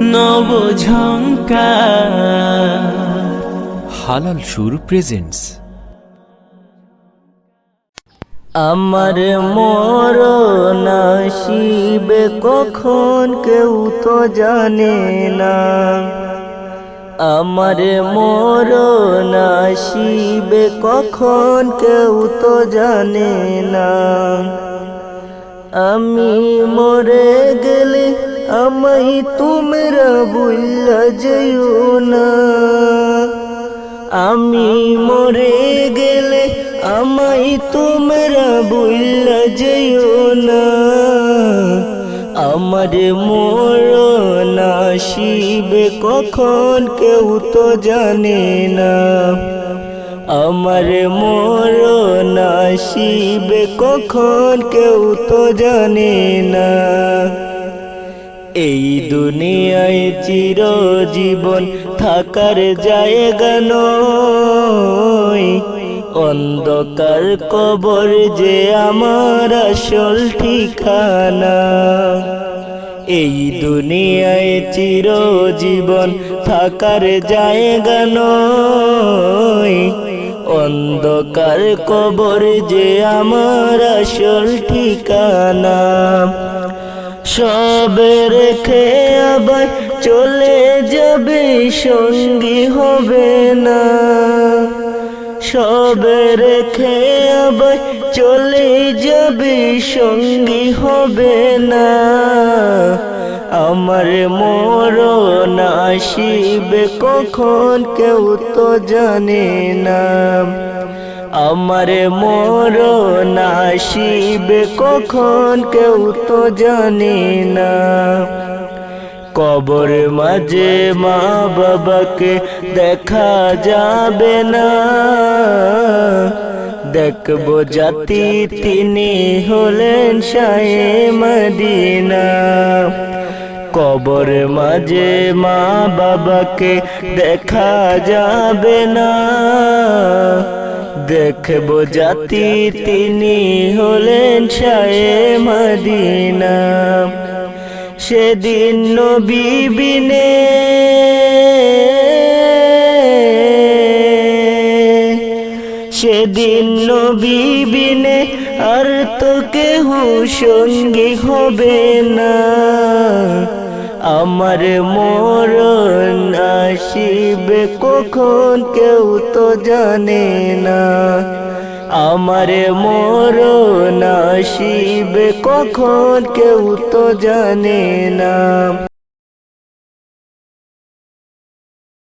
নব ঝংকার। হালাল সুর প্রেজেন্টস। আমার মরণ আসিবে কখন কেউ তো জানে না, আমার মরণ আসিবে কখন কেউ তো জানে না। আমি মরে গেলে আমায় তোমরা ভুইলা যেও না, আমি মরে গেলে আমায় তোমরা ভুইলা যেও না। আমার মরণ আসিবে কখন কেউ তো জানে না, আমার মরণ আসিবে কখন কেউ তো জানে না। এই দুনিয়ায় চিরজীবন থাকার জায়গা নয়, অন্ধকার কবর যে আমার আসল ঠিকানা। এই দুনিয়ায় চিরজীবন থাকার জায়গা নয়, অন্ধকার কবর যে আমার আসল ঠিকানা। সব রেখে আবার চলে যাবে সঙ্গী হবে না, সব রেখে আবার চলে যাবে সঙ্গী হবে না। আমার মরণ আসিবে কখন কেউ তো জানে না, আমার মরণ আসিবে কখন কেউ তো জানে না। কবর মাঝে মা বাবাকে দেখা যাবে না, দেখবো জাতি তিনি হলেন শাহে মদিনা। কবর মাঝে মা বাবাকে দেখা যাবে না, দেখবো জাতি তিনি হলেন শাহে মদিনা। সেদিন নবী বিনে সেদিন নবী বিনে আর তো কেহ সঙ্গী হবে না। আমার মরণ আসিবে কখন কেউ তো জানে না, আমার মরণ আসিবে কখন কেউ তো জানে না।